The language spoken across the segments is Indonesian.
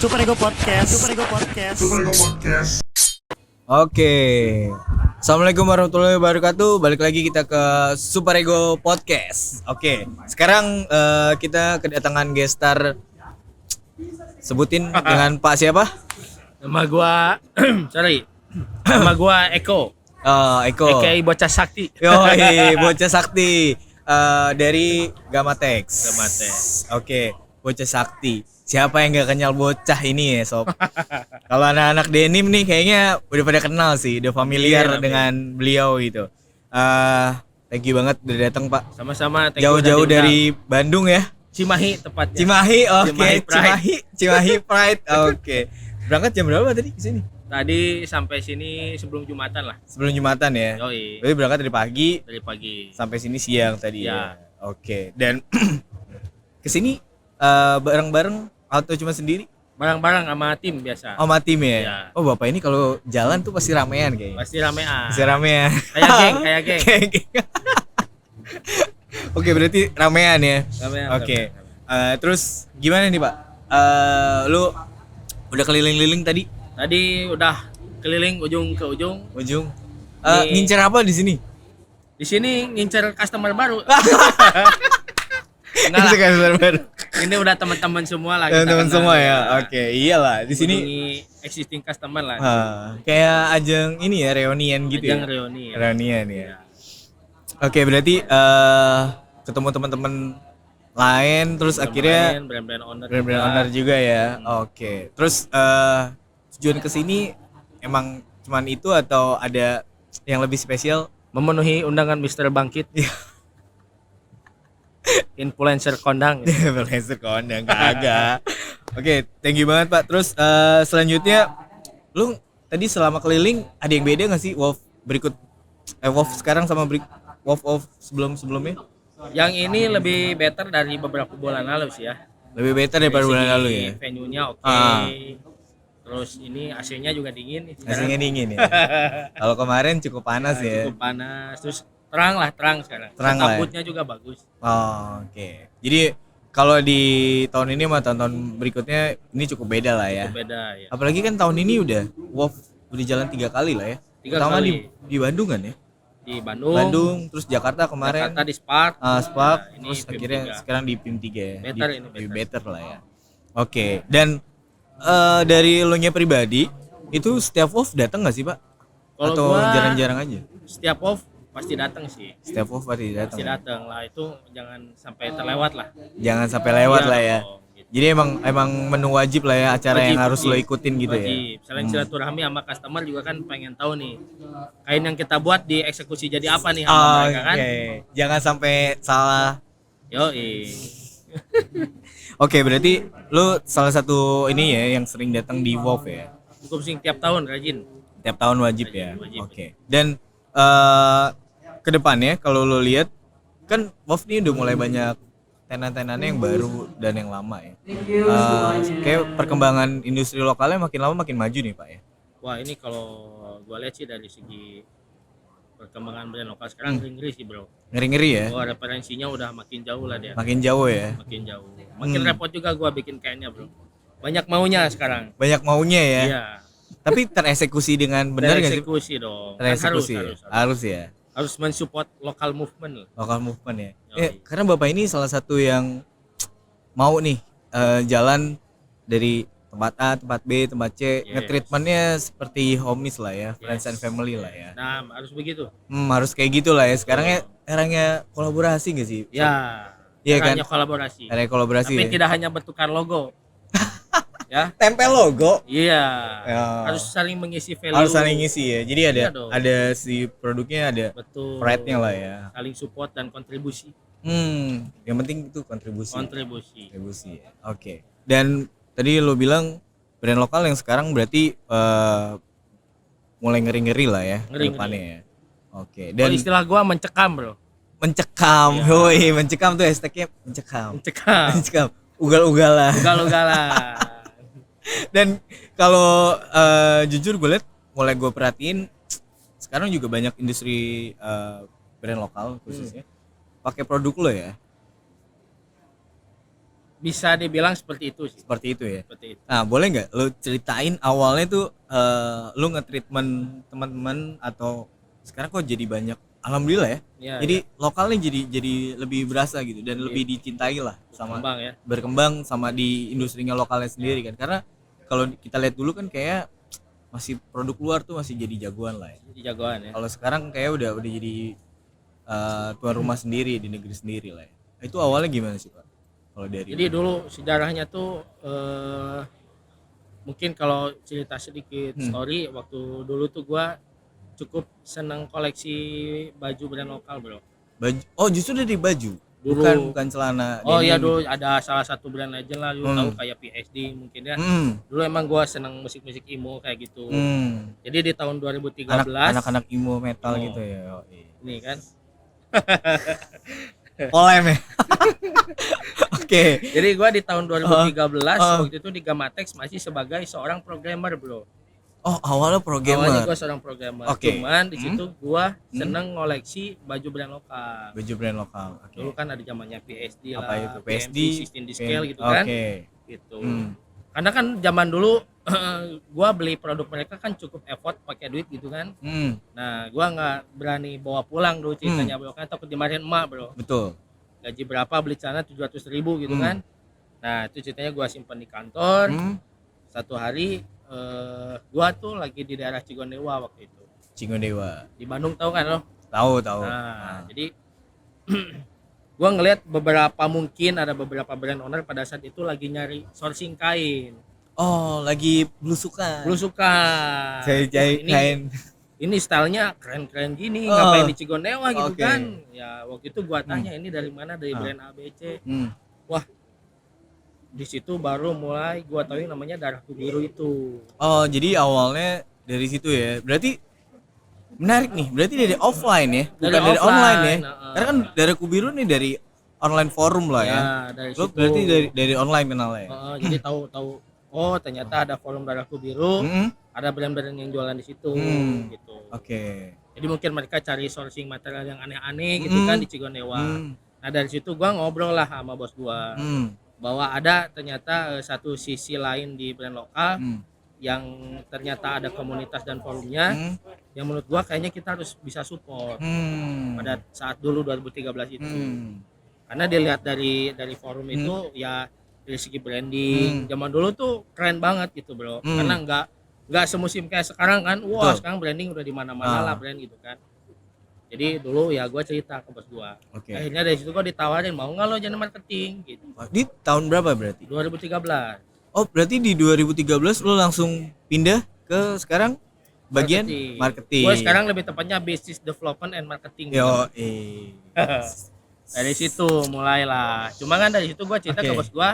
Super Ego Podcast. Super Ego Podcast. Oke. Assalamualaikum warahmatullahi wabarakatuh. Balik lagi kita ke Super Ego Podcast. Oke. Sekarang kita kedatangan gestar. Sebutin dengan Pak siapa? Nama gua sorry. Nama gua Eko. Eko. AKA Bocah Sakti. Yoi, Bocah Sakti. Dari Gamatex. Gamatex. Oke, Bocah Sakti. Siapa yang gak kenal bocah ini ya, Sob? Kalau anak-anak denim nih kayaknya udah pada kenal sih, udah familiar dengan beliau gitu. Thank you banget udah datang, Pak. Sama-sama. Jauh-jauh dari Bandung ya. Cimahi tepatnya. Cimahi, oke. Cimahi Cimahi Pride. Oke. Berangkat jam berapa tadi ke sini? Tadi sampai sini sebelum Jumatan lah. Sebelum Jumatan ya. Yoi. Berarti berangkat dari pagi sampai sini siang tadi ya. Oke. Dan ke sini bareng-bareng atau cuma sendiri? Bareng-bareng sama tim biasa. Oh, sama tim ya? Ya. Oh, Bapak ini kalau jalan tuh pasti ramean kayaknya. Pasti ramean. Pasti ramean. Kayak geng. Oke, berarti ramean ya. Ramean. Oke. Terus gimana nih, Pak? Lu udah keliling-keliling tadi? Tadi udah keliling ujung ke ujung. Ngincer apa di sini? Di sini ngincer customer baru. Enggak Ngincer lah. customer baru. Ini udah teman-teman semua lah. Teman-teman semua ya. Oke, iyalah di sini existing customer lah. kayak ajang ini ya, reunian gitu Ajang ya. reuni. Reunian ya. Oke, berarti ketemu teman-teman lain terus akhirnya brand owner brand-brand owner juga ya. Oke. Terus tujuan ke sini emang cuman itu atau ada yang lebih spesial? memenuhi undangan Mr. Bangkit. Influencer kondang. Influencer kondang kagak. Oke, thank you banget, Pak. Terus selanjutnya lu tadi selama keliling ada yang beda nggak sih Wolf berikut Wolf sekarang sama Wolf sebelumnya? Yang ini lebih better dari beberapa bulan lalu sih ya. Lebih better daripada bulan lalu ya. Venue-nya oke. Terus ini AC-nya juga dingin nih. AC-nya dingin ya. Kalau kemarin cukup panas ya. Cukup panas. Terus terang sekarang. Terang lah. Kabutnya juga bagus. Oke. Jadi kalau di tahun ini sama tahun-tahun berikutnya ini cukup beda lah ya. Cukup beda ya. Apalagi kan tahun ini udah Wolf udah jalan 3 kali lah ya. 3 Pertama kali. di Bandung kan ya. Di Bandung, Terus Jakarta kemarin. Jakarta di Spark. Spark, Nah, ini terus PIM akhirnya 3. sekarang di PIM 3 ya. Better di, ini, lebih better. better lah ya. Oke. Dan dari lo nya pribadi itu setiap Wolf datang nggak sih, Pak? Kalau Atau gua jarang-jarang aja? setiap off pasti datang sih. Setiap Wolf pasti datang. Pasti Ya? datang lah, itu jangan sampai terlewat lah. Jangan sampai lewat Iya lah ya. dong, gitu. Jadi emang menu wajib lah ya, acara yang harus lo ikutin gitu ya. Wajib. Selain silaturahmi sama customer juga kan pengen tahu nih kain yang kita buat dieksekusi jadi apa nih sama mereka kan. Oke. Jangan sampai salah. Yoi. Oke, berarti lu salah satu ini ya yang sering datang di Wolf ya. Cukup sing tiap tahun rajin. Tiap tahun wajib ya. Wajib. Oke. Dan ke depannya kalau lu lihat kan Wolf ini udah mulai banyak tenan-tenannya yang baru dan yang lama ya. Kayak perkembangan industri lokalnya makin lama makin maju nih, Pak ya. Wah, ini kalau gua lihat sih dari segi perkembangan brand lokal sekarang ngeri sih, Bro. Ngeri-ngeri ya. Gua referensinya udah makin jauh lah dia. Makin jauh ya. Makin jauh. Makin repot juga gua bikin kainnya, Bro. Banyak maunya sekarang. Banyak maunya ya. Iya. Tapi tereksekusi dengan benar nggak sih? Tereksekusi dong. Kan Tereksekusi harus ya. Harus mensupport lokal movement. Local movement ya. Yoi. Karena Bapak ini salah satu yang mau nih jalan dari tempat A, tempat B, tempat C, Yes. nge-treatmentnya seperti homies lah ya, friends and family lah ya. Nah, harus begitu. Harus kayak gitu lah ya. Sekarang ya eranya kolaborasi nggak sih? Ya. Iya kan? Hanya kolaborasi. Era kolaborasi. Tapi ya? tidak hanya bertukar logo. Ya. Tempel logo. Iya. Ya. Harus saling mengisi value. Harus saling ngisi ya. Jadi Iya dong. ada si produknya ada Betul. pride-nya lah ya. Saling support dan kontribusi. Yang penting itu kontribusi. Kontribusi. Ya. Oke. Dan tadi lo bilang brand lokal yang sekarang berarti mulai ngeri-ngeri lah ya ke Ngeri-ngeri. depannya ya. Oke. Dan Dan istilah gua mencekam, Bro. mencekam. Iya. Woi, mencekam tuh hashtagnya mencekam. Mencekam. Mencekam. Ugal-ugalan. Ugal-ugalan. Dan kalau jujur gue liat mulai gue perhatiin sekarang juga banyak industri brand lokal khususnya pakai produk lo ya. Bisa dibilang seperti itu sih. Seperti itu ya. Seperti itu. Nah, boleh nggak lu ceritain awalnya tuh lu nge-treatment teman-teman atau sekarang kok jadi banyak, alhamdulillah ya. Iya, Jadi lokalnya jadi lebih berasa gitu dan lebih dicintai lah sama Berkembang ya. berkembang sama di industrinya lokalnya sendiri kan. Karena kalau kita lihat dulu kan kayak masih produk luar tuh masih jadi jagoan lah ya. Jadi jagoan ya. Kalau sekarang kayak udah jadi tuan rumah sendiri di negeri sendiri lah ya. Itu awalnya gimana sih Pak? Kalau dari Jadi dulu sejarahnya tuh mungkin kalau cerita sedikit story, waktu dulu tuh gua cukup seneng koleksi baju brand lokal, bro. baju, oh justru dari baju, Dulu. bukan celana Oh iya, denim dulu gitu. ada salah satu brand legend lah, lu tahu kayak PSD mungkin ya. Dulu emang gua seneng musik-musik emo kayak gitu. Jadi di tahun 2013 Anak-anak emo metal Oh. gitu ya. Oh, iya. nih kan. Polem ya. Oke. Jadi gua di tahun 2013 waktu itu di Gamatex masih sebagai seorang programmer, bro. Oh, awalnya pro Awalnya gamer. gua seorang programmer. Oke. Cuman di situ gua seneng ngoleksi baju brand lokal. Baju brand lokal. Oke. Dulu kan ada zamannya PSD lah, Apa itu? PSD, 16 di scale gitu kan. Oke. Gitu. Karena kan zaman dulu gua beli produk mereka kan cukup effort pakai duit gitu kan. Nah, gua nggak berani bawa pulang dulu ceritanya, bro, kan takut dimarahin emak, bro. Betul. Gaji berapa beli celana 700.000 gitu kan. Nah, itu ceritanya gua simpan di kantor. Satu hari gua tuh lagi di daerah Cigondewa waktu itu. Cingodewa. Di Bandung, tahu kan lo? Tahu. Nah, jadi gua ngelihat mungkin ada beberapa brand owner pada saat itu lagi nyari sourcing kain. Oh, lagi blusukan. Blusukan. Cari Ini kain. ini stylenya keren-keren gini, ngapain di Cigondewa gitu Oke. kan. Ya waktu itu gua tanya ini dari mana, dari brand ABC. Wah, di situ baru mulai gua tahu yang namanya Darahku Biru itu. Oh, jadi awalnya dari situ ya. Berarti menarik nih. Berarti dari offline ya, bukan dari offline, online ya. nah, Karena kan Darahku Biru nih dari online forum lah ya. Dari Lo situ. berarti dari online kenalnya. Jadi tahu oh ternyata ada forum Darahku Biru, Mm-mm. ada brand-brand yang jualan di situ gitu. Oke. Jadi mungkin mereka cari sourcing material yang aneh-aneh gitu kan di Cigondewa. Nah, dari situ gua ngobrol lah sama bos gua bahwa ada ternyata satu sisi lain di brand lokal yang ternyata ada komunitas dan forumnya yang menurut gua kayaknya kita harus bisa support pada saat dulu 2013 itu. Karena dilihat dari forum itu ya dari segi branding zaman dulu tuh keren banget gitu, bro. Karena nggak semusim kayak sekarang kan. Wah, Betul. sekarang branding udah di mana-mana lah brand gitu kan. Jadi dulu ya gua cerita ke bos gua. Oke. Akhirnya dari situ gua ditawarin, mau nggak lo jadi marketing gitu. Di tahun berapa berarti? 2013. Oh, berarti di 2013 lo langsung pindah ke sekarang bagian marketing. Gue sekarang lebih tepatnya business development and marketing. Yo, Dari situ mulailah. Cuma kan dari situ gue cerita ke Oke. bos gue,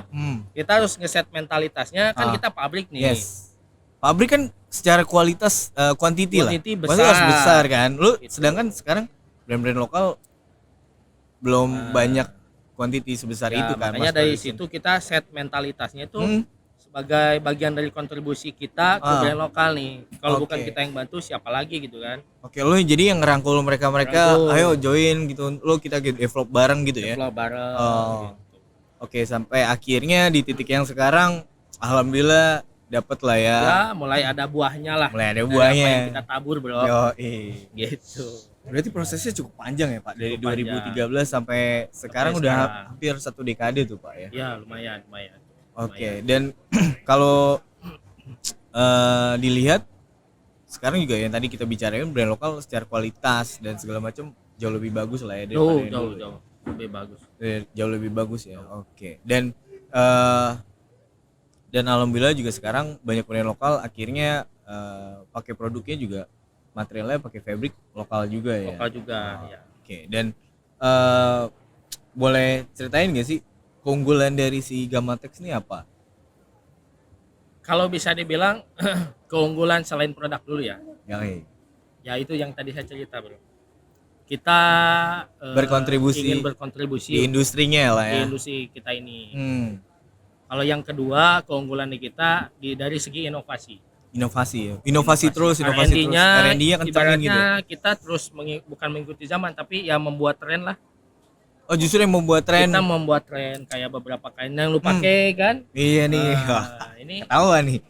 kita harus ngeset mentalitasnya kan kita pabrik nih. Yes. Pabrik kan secara kualitas quantity lah. Quantity Pasti harus besar. besar kan. Lu Gitu. sedangkan sekarang brand-brand lokal belum banyak quantity sebesar Ya, itu kan. makanya mass dari production. situ kita set mentalitasnya itu sebagai bagian dari kontribusi kita ke brand lokal nih. Kalau bukan Oke. kita yang bantu siapa lagi gitu kan? Oke, lu jadi yang ngerangkul mereka-mereka, Ngerangkul. ayo join gitu. Lu kita develop bareng gitu ya. Develop bareng. Oh. Gitu. Oke, sampai akhirnya di titik yang sekarang alhamdulillah dapet lah ya. Ya, mulai ada buahnya lah. Mulai ada Dari buahnya. apa yang kita tabur, bro. Yo, Gitu. berarti prosesnya cukup panjang ya Pak, dari Cukup panjang. 2013 sampai sekarang Sampai udah sekarang. hampir 1 dekade tuh Pak ya. Ya, lumayan. Oke, dan kalau dilihat sekarang juga yang tadi kita bicarain brand lokal secara kualitas dan segala macam jauh lebih bagus lah ya daripada yang dulu. Jauh lebih bagus. Jauh lebih bagus ya. Oke. Dan alhamdulillah juga sekarang banyak brand lokal akhirnya pakai produknya juga materialnya pakai fabric lokal juga ya. Lokal juga, ya. Oke. Dan boleh ceritain nggak sih keunggulan dari si Gamatex ini apa? Kalau bisa dibilang keunggulan selain produk dulu ya. Ya itu yang tadi saya cerita, bro. Kita Berkontribusi ingin berkontribusi di industrinya lah di ya. industri kita ini. Hmm. Kalau yang kedua, keunggulan di kita dari segi inovasi. Inovasi ya. Inovasi terus. R&D-nya R&D-nya kencangin gitu. ibaratnya kita terus bukan mengikuti zaman tapi ya membuat tren lah. Oh, justru yang membuat tren. Kita membuat tren kayak beberapa kain yang lu pakai kan. Iya nih. Ini Ketahuan nih.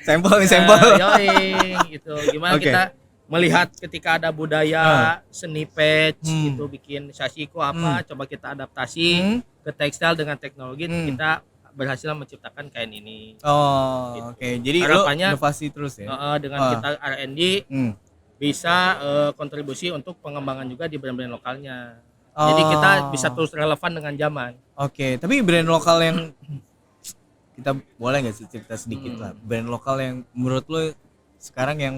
Sampel nih, sampel. Yoi, gitu. Gimana Oke. kita melihat ketika ada budaya seni patch gitu, bikin sashiko apa, coba kita adaptasi ke tekstil dengan teknologi, kita berhasil menciptakan kain ini. Oh, Gitu. oke. Jadi Harapannya, lo inovasi terus ya. dengan kita R&D Hmm. bisa kontribusi untuk pengembangan juga di brand-brand lokalnya. Jadi kita bisa terus relevan dengan zaman. Oke, tapi brand lokal yang kita boleh nggak sih cerita sedikit lah, brand lokal yang menurut lo sekarang yang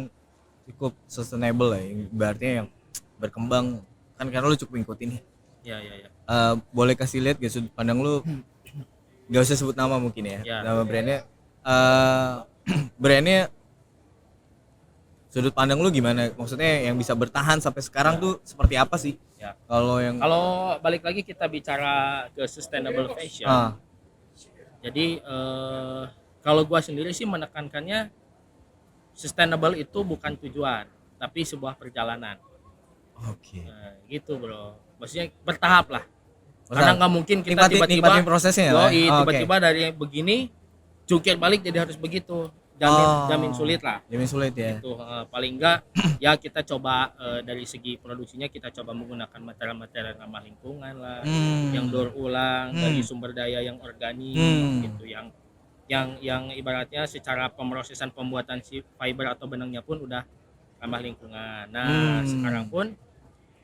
cukup sustainable lah, yang berarti yang berkembang kan, karena lo cukup ngikutin nih. Ya. Boleh kasih lihat gak sudut pandang lo? Gak usah sebut nama mungkin ya, nama brandnya. Brandnya sudut pandang lu gimana? Maksudnya yang bisa bertahan sampai sekarang tuh seperti apa sih? Ya. Kalau balik lagi kita bicara ke sustainable fashion. Jadi kalau gua sendiri sih menekankannya sustainable itu bukan tujuan, tapi sebuah perjalanan. Oke. Gitu bro. Maksudnya bertahap lah. Karena nggak mungkin kita tiba-tiba nikmatin prosesnya ya. Tiba-tiba dari begini jungkir balik jadi harus begitu. Jamin sulit lah. Jamin sulit ya. Itu paling enggak ya kita coba dari segi produksinya kita coba menggunakan material-material ramah lingkungan lah, yang daur ulang, dari sumber daya yang organik gitu, yang ibaratnya secara pemrosesan pembuatan si fiber atau benangnya pun udah ramah lingkungan. Nah, sekarang pun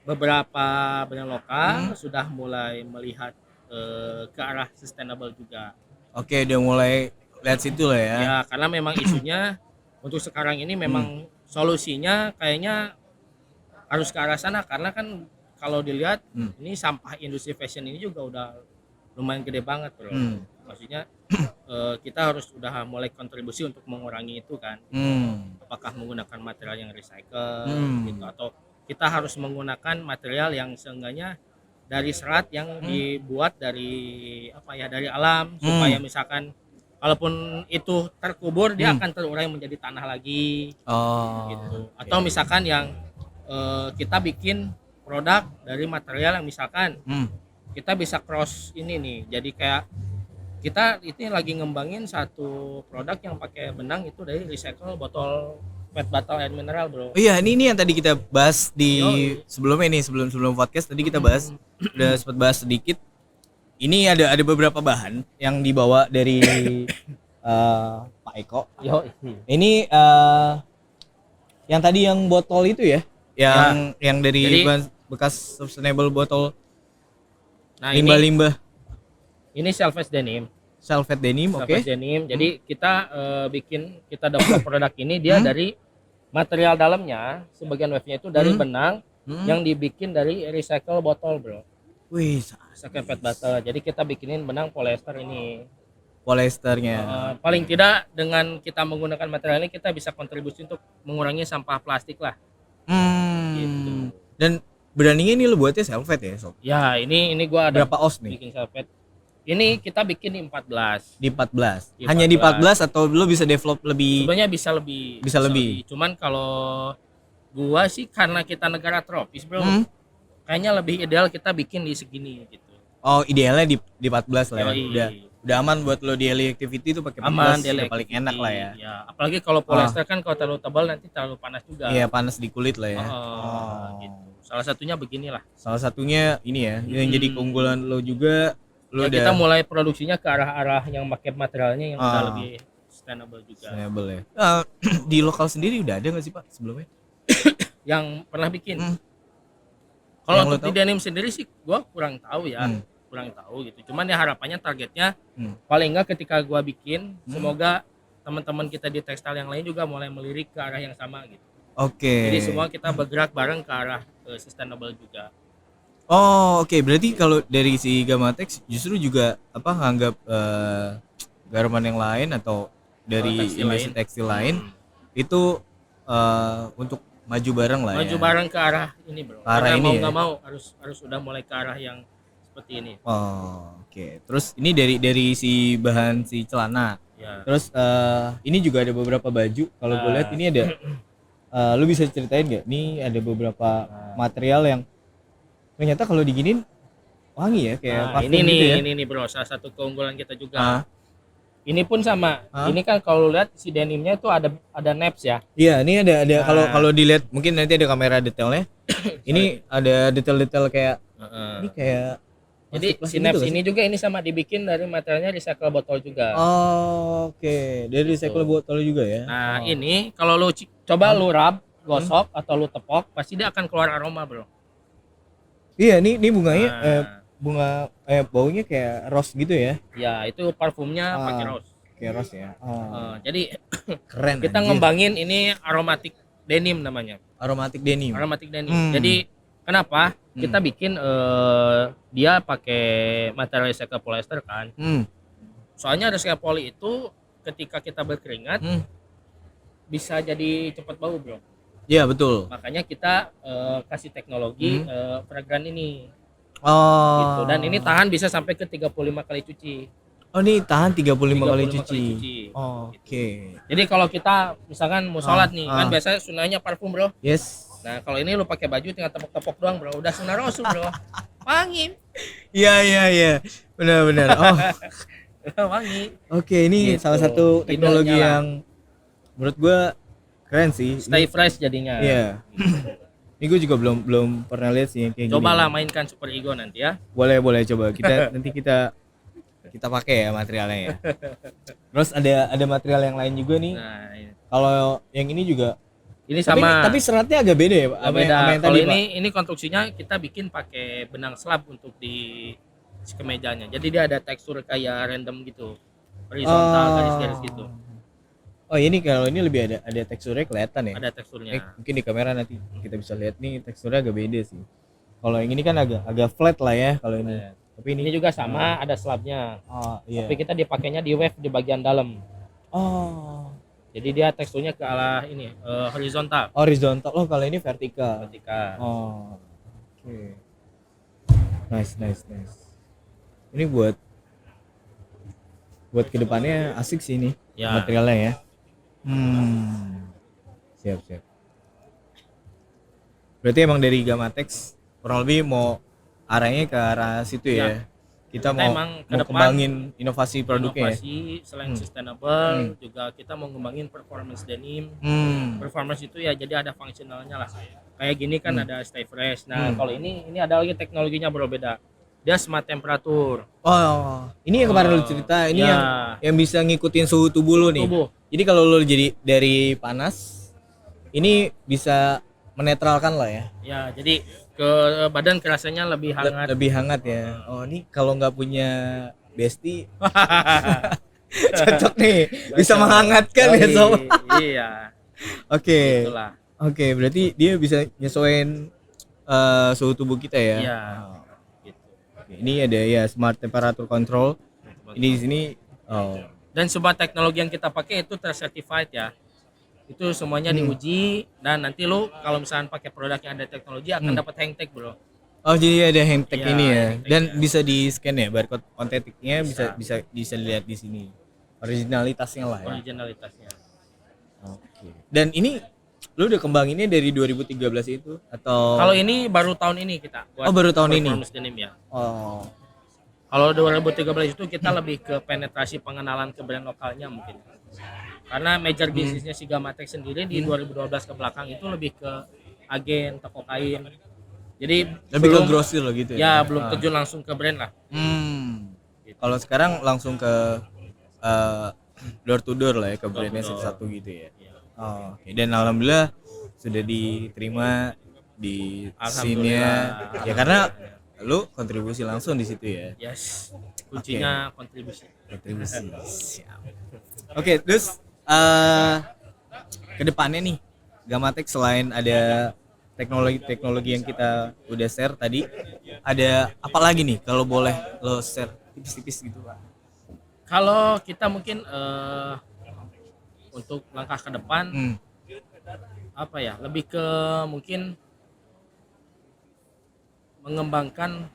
beberapa brand lokal sudah mulai melihat ke arah sustainable juga. Oke, udah mulai lihat situ lah ya. Ya, karena memang isunya untuk sekarang ini memang solusinya kayaknya harus ke arah sana, karena kan kalau dilihat ini sampah industri fashion ini juga udah lumayan gede banget bro. Maksudnya kita harus udah mulai kontribusi untuk mengurangi itu kan. Apakah menggunakan material yang recycle gitu, atau kita harus menggunakan material yang seenggaknya dari serat yang dibuat dari dari alam, supaya misalkan walaupun itu terkubur dia akan terurai menjadi tanah lagi. Gitu. Atau misalkan yang kita bikin produk dari material yang misalkan kita bisa cross ini nih, jadi kayak kita ini lagi ngembangin satu produk yang pakai benang itu dari recycle botol PET botol air mineral bro. Iya, ini yang tadi kita bahas di sebelumnya nih, sebelum podcast tadi kita bahas, udah sempat bahas sedikit. Ini ada beberapa bahan yang dibawa dari Pak Eko. Ini yang tadi yang botol itu ya, yang dari bekas sustainable botol. Nah, limbah-limbah. Ini self-wash denim. Self-wash denim, oke. Denim. Jadi kita develop produk ini dia dari material dalamnya, sebagian wave-nya itu dari benang yang dibikin dari recycle botol, bro. Wih, Recycle PET botol. Jadi kita bikinin benang polyester ini. Polyesternya. Paling tidak dengan kita menggunakan material ini kita bisa kontribusi untuk mengurangi sampah plastik lah. Gitu. Dan beraninya ini lo buatnya self-wash ya, Sob? Ya, ini gua ada berapa os nih? Bikin self-wash. Ini kita bikin di 14. Di 14. Hanya di 14 atau lo bisa develop lebih? Sebenarnya bisa lebih. Bisa lebih. Cuman kalau gua sih karena kita negara tropis, bro. Kayaknya lebih ideal kita bikin di segini gitu. Oh, idealnya di 14 lah ya. Yoi. Udah aman buat lo daily activity itu pakai 14. Aman, udah paling enak lah ya. Ya, apalagi kalau polyester kan kalau terlalu tebal nanti terlalu panas juga. Iya, panas di kulit lah ya. Gitu. Salah satunya beginilah. Salah satunya ini ya, yang jadi keunggulan lo juga. Kita mulai produksinya ke arah-arah yang pakai materialnya yang udah lebih sustainable juga. Sustainable ya. Di lokal sendiri udah ada nggak sih Pak sebelumnya? Yang pernah bikin. Kalau untuk di denim sendiri sih gua kurang tahu ya. Kurang tahu gitu. Cuman ya harapannya targetnya paling enggak ketika gua bikin semoga teman-teman kita di tekstil yang lain juga mulai melirik ke arah yang sama gitu. Oke. Jadi semua kita bergerak bareng ke arah sustainable juga. Oh, oke. Berarti kalau dari si Gamatex justru juga nganggap garment yang lain atau dari industri tekstil lain itu untuk maju bareng lah maju bareng ke arah ini bro. Arah ini mau nggak mau harus udah mulai ke arah yang seperti ini. Oke. Terus ini dari si bahan si celana. Ya. Terus ini juga ada beberapa baju. Kalau gue lihat ini ada lu bisa ceritain nggak? Nih ada beberapa material yang Ternyata kalau diginin wangi ya kayak Nah, parfum ini nih, gitu ya. ini nih bro, salah satu keunggulan kita juga. Ah. Ini pun sama. Ah. Ini kan kalau lihat si denimnya itu ada naps ya. Iya, ini ada kalau Nah. kalau dilihat mungkin nanti ada kamera detailnya. Ini ada detail-detail kayak ini kayak Jadi si plastik-plastik naps gitu nggak ini sih? juga ini sama dibikin dari materialnya recycle botol juga. Oh, oke. Dari recycle botol juga ya. Nah, Oh. ini kalau lu coba lu rub, gosok atau lu tepok, pasti dia akan keluar aroma, bro. Iya, ini bunganya Nah, bunga baunya kayak rose gitu ya. ya itu parfumnya pakai Ah, rose. kayak rose ya. Oh, Jadi keren kita anjir. ngembangin ini aromatic denim namanya. Aromatic denim. Aromatic denim. Jadi kenapa kita bikin dia pakai material recycle polyester kan? Soalnya recycle poly itu ketika kita berkeringat bisa jadi cepat bau, bro. Iya, betul. Makanya kita kasih teknologi fragrant ini. Oh. Gitu. Dan ini tahan bisa sampai ke 35 kali cuci. Oh, ini tahan 35 kali 35 cuci. kali cuci. Oh, oke. Jadi kalau kita misalkan mau sholat nih, kan biasanya sunahnya parfum, bro. Yes. Nah, kalau ini lu pakai baju tinggal tepok-tepok doang, bro. Udah sunah rasul, bro. Wangi. Iya. Benar. Oh. Wangi. Oke, ini Gitu. salah satu teknologi Idenya lah. yang menurut gua keren sih. Stay fresh jadinya. Iya. Ini gue juga belum pernah lihat sih yang kayak gini. Cobalah mainkan Super Ego nanti ya. Boleh coba. Nanti kita pakai ya materialnya ya. Terus ada material yang lain juga nih. Nah, ini. Kalau yang ini juga Ini sama. Tapi seratnya agak beda ya, Pak. beda. Sama yang Kalau tadi, Pak. ini konstruksinya kita bikin pakai benang slab untuk di kemejanya. Jadi dia ada tekstur kayak random gitu. Horizontal garis-garis gitu. Oh, ini kalau ini lebih ada teksturnya kelihatan ya. Ada teksturnya. Mungkin di kamera nanti kita bisa lihat nih teksturnya agak beda sih. Kalau yang ini kan agak flat lah ya kalau ini. Tapi Ini juga sama ada slabnya. Oh, iya. Tapi kita dipakainya di wave di bagian dalam. Oh, Jadi dia teksturnya ke arah ini horizontal. horizontal. Oh, kalau ini vertikal. Ketika Oh. Oke. Nice. Ini buat kedepannya asik sih ini Ya. materialnya ya. Siap. Berarti emang dari Gamatex kurang lebih mau arahnya ke arah situ ya. Kita mau emang ke depan kembangin inovasi produknya ya. inovasi selain sustainable juga kita mau ngembangin performance denim. Performance itu ya jadi ada fungsionalnya lah. Kayak gini kan ada stay fresh. Nah, kalau ini ada lagi teknologinya bro beda. Dia smart temperatur. Oh, ini yang kemarin lu cerita, ini ya. yang bisa ngikutin suhu tubuh lu nih. Jadi kalau lu jadi dari panas, ini bisa menetralkan lah ya. Ya, jadi ke badan kerasanya lebih hangat. Lebih hangat ya. Oh, ini kalau nggak punya bestie cocok nih, bisa menghangatkan ya sob. Iya. Oke. Itulah. Oke, berarti dia bisa nyesuaiin suhu tubuh kita ya. Iya. Gitu. Oke, ini ada ya smart temperature control. Ini di sini. Oh. Dan semua teknologi yang kita pakai itu tercertified ya. Itu semuanya diuji dan nanti lu kalau misalnya pakai produk yang ada teknologi akan dapat hang tag bro. Oh, jadi ada hang tag Iya, ini ya. hang tag Dan ya. bisa di scan ya barcode ontetiknya Bisa. bisa dilihat di sini. Originalitasnya lah ya. Originalitasnya. Oke. Dan ini lu udah kembanginnya dari 2013 itu atau Kalau ini baru tahun ini kita buat. Oh, baru tahun ini. performance denim ya. Oh. Kalau 2013 itu kita lebih ke penetrasi pengenalan ke brand lokalnya mungkin. Karena major bisnisnya si Gamatex sendiri di 2012 ke belakang itu lebih ke agen, toko kain. Jadi Lebih ke grosir loh gitu ya ya. belum terjun langsung ke brand lah. Kalau sekarang langsung ke door to door lah ya ke brandnya door. satu-satu gitu ya. Iya. Oh, oke. Dan alhamdulillah sudah diterima di Alhamdulillah. sini ya karena lu kontribusi langsung di situ ya. Yes. Kuncinya kontribusi. Kontribusi. Siap. Oke, terus kedepannya nih Gamatex selain ada teknologi yang kita udah share tadi, ada apa lagi nih kalau boleh lo share tipis-tipis gitu Pak? Kalau kita mungkin untuk langkah ke depan apa ya? Lebih ke mungkin mengembangkan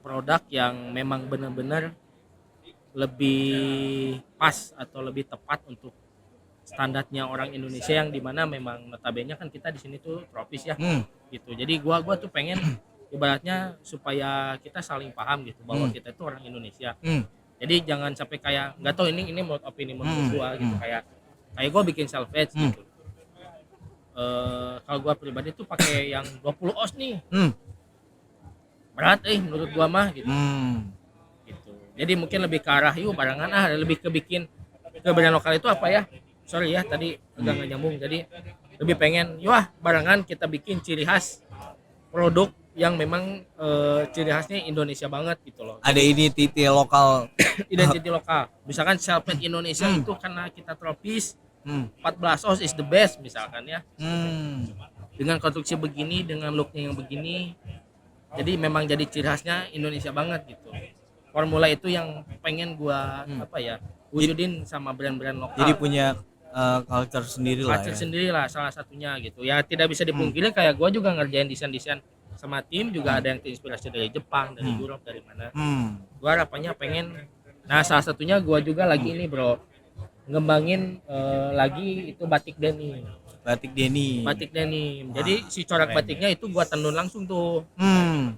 produk yang memang benar-benar lebih pas atau lebih tepat untuk standarnya orang Indonesia yang dimana memang notabene kan kita di sini tuh tropis ya gitu. Jadi gua tuh pengen ibaratnya supaya kita saling paham gitu bahwa kita itu orang Indonesia. Jadi jangan sampai kayak nggak tahu ini menurut opini menurut gua gitu, kayak gua bikin salvage gitu. Kalau gua pribadi tuh pakai yang 20 oz nih. Berat menurut gua mah gitu. Gitu. Jadi mungkin lebih ke arah yuk barengan lebih ke bikin ke brand lokal itu apa ya? Sorry ya tadi agak nggak nyambung. Jadi lebih pengen barengan kita bikin ciri khas produk yang memang ciri khasnya Indonesia banget gitu loh. Ada identity lokal. Identity lokal. Misalkan Selfie Indonesia itu karena kita tropis 14 oz is the best misalkan ya. Dengan konstruksi begini, dengan looknya yang begini. Jadi memang jadi ciri khasnya Indonesia banget gitu. Formula itu yang pengen gua wujudin sama brand-brand lokal. Jadi punya culture sendiri lah. Culture sendiri lah salah satunya gitu. Ya tidak bisa dipungkiri kayak gua juga ngerjain desain-desain sama tim juga ada yang terinspirasi dari Jepang, dari Europe, dari mana. Gua harapannya pengen. Nah salah satunya gua juga lagi ini bro ngembangin lagi itu batik denim. Batik denim. Jadi si corak batiknya itu gua tenun langsung tuh.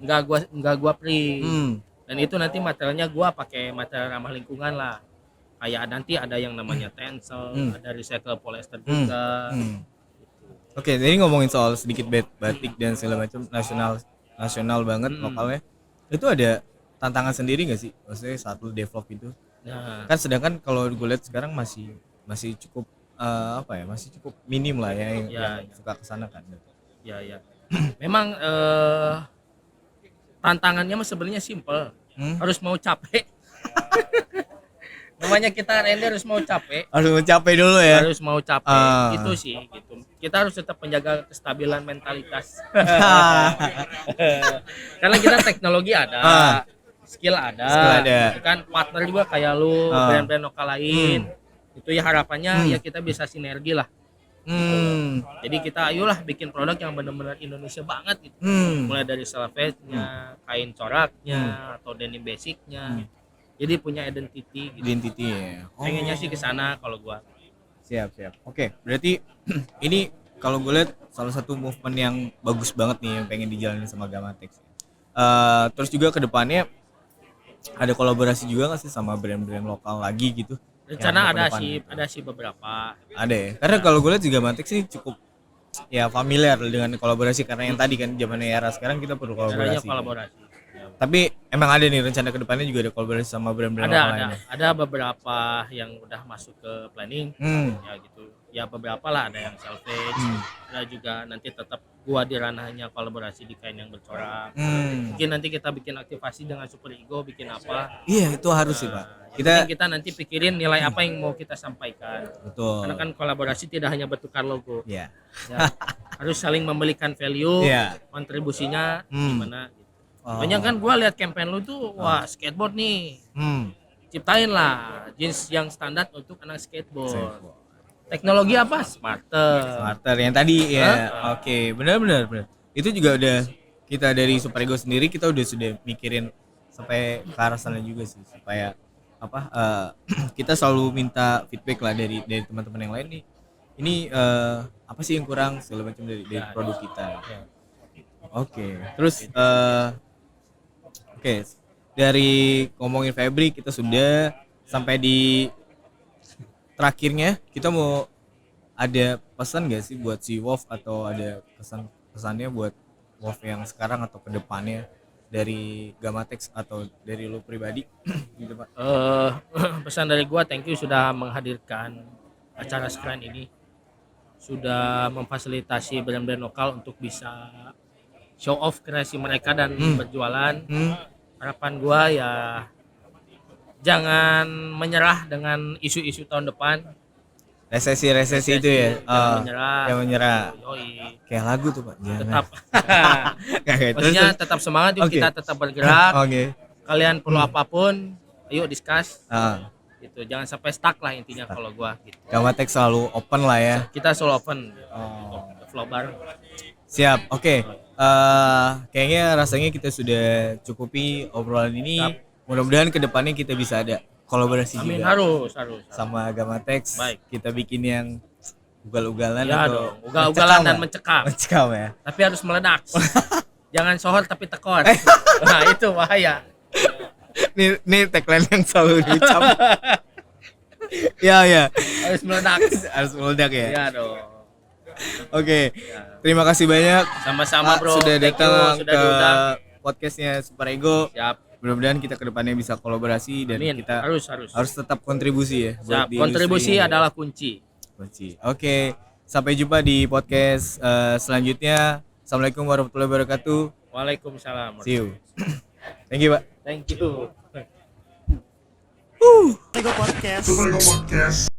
Enggak gua print. Dan itu nanti materialnya gua pakai material ramah lingkungan lah. Kayak nanti ada yang namanya tencel, ada recycle polyester juga. Oke, jadi ngomongin soal sedikit batik dan segala macam nasional banget lokalnya. Itu ada tantangan sendiri nggak sih? Maksudnya saat lu develop itu. Nah, Kan sedangkan kalau gue lihat sekarang masih cukup masih cukup minim lah ya yang suka kesana kan. Ya. Memang tantangannya mah sebenarnya simple. Harus mau capek. Namanya kita render harus mau capek. Harus mencapai dulu ya. Harus mau capek. Itu sih gitu. Kita harus tetap menjaga kestabilan mentalitas. Karena kita teknologi ada, skill ada. Gitu kan partner juga kayak lu, brand-brand lokal lain. Itu ya harapannya ya kita bisa sinergi lah. Jadi kita ayolah bikin produk yang benar-benar Indonesia banget gitu. Mulai dari salvage-nya, kain coraknya atau denim basic-nya. Jadi punya identity gitu. Identity ya. Pengennya sih ke sana kalau gua. Siap. Oke, berarti ini kalau gue lihat salah satu movement yang bagus banget nih yang pengen dijalani sama Gamatex. Terus juga ke depannya ada kolaborasi juga nggak sih sama brand-brand lokal lagi gitu? Rencana ada sih beberapa. Ada ya. Karena kalau gue lihat juga Gamatex sih cukup ya familiar dengan kolaborasi karena yang tadi kan zaman era sekarang kita perlu kolaborasi. Kolaborasi. Tapi emang ada nih rencana ke depannya juga ada kolaborasi sama brand-brand lokal lainnya. Ada beberapa yang udah masuk ke planning. Ya gitu. Ya beberapa lah ada yang salvage. Ada juga nanti tetap gua di ranahnya kolaborasi di kain yang bercorak. Mungkin nanti kita bikin aktivasi dengan Super Ego bikin apa. Iya, itu harus sih, Pak. Kita nanti pikirin nilai apa yang mau kita sampaikan. Betul. Karena kan kolaborasi tidak hanya bertukar logo. Iya. Ya, harus saling memberikan value, kontribusinya gimana gitu. Banyak kan gua lihat campaign lu tuh skateboard nih. Ciptain lah jeans yang standar untuk anak skateboard. Teknologi apa? Smarter Yang tadi ya. Oke, benar. Itu juga udah kita dari Super Ego sendiri kita sudah mikirin sampai ke arah sana juga sih supaya kita selalu minta feedback lah dari teman-teman yang lain nih. Ini apa sih yang kurang segala macam dari produk kita. Oke. Terus dari ngomongin fabric kita sudah sampai di terakhirnya kita mau ada pesan gak sih buat si Wolf atau ada pesannya buat Wolf yang sekarang atau kedepannya dari Gamatex atau dari lo pribadi gitu Pak? Pesan dari gua thank you sudah menghadirkan acara sekeren ini, sudah memfasilitasi brand-brand lokal untuk bisa show off kreasi mereka dan berjualan. Harapan gua ya jangan menyerah dengan isu-isu tahun depan. Resesi itu ya. Jangan menyerah. Yoi. Kayak lagu tuh Pak. Tetap. Maksudnya tetap semangat yuk, kita tetap bergerak. Kalian perlu apapun, ayo discuss. Gitu. Jangan sampai stuck lah intinya kalau gua gitu. Gamatex selalu open lah ya. Kita selalu open. Flow bareng. Siap. Oke. Kayaknya rasanya kita sudah cukupi obrolan ini. Mudah-mudahan kedepannya kita bisa ada kolaborasi Amin, juga. harus. Sama Gamatex. Baik. Kita bikin yang ugal-ugalan ya atau ugal-ugalan dan mencekam ya. Tapi harus meledak. Jangan sohor tapi tekor. Nah, itu bahaya. Nih tagline yang selalu diucap. Ya. Harus meledak. Harus meledak ya. Iya dong. Oke. Terima kasih banyak Sama-sama, Bro. sudah Thank you, datang sudah ke diundang. podcastnya Super Ego. Siap. Mudah-mudahan kita kedepannya bisa kolaborasi dan Amin. kita Harus. tetap kontribusi ya. buat Siap. di Kontribusi industri ini. adalah kunci. Oke, sampai jumpa di podcast selanjutnya. Assalamualaikum warahmatullahi wabarakatuh. Waalaikumsalam. See you. Thank you, Pak. Thank you. Ego Podcast. Super Ego Podcast.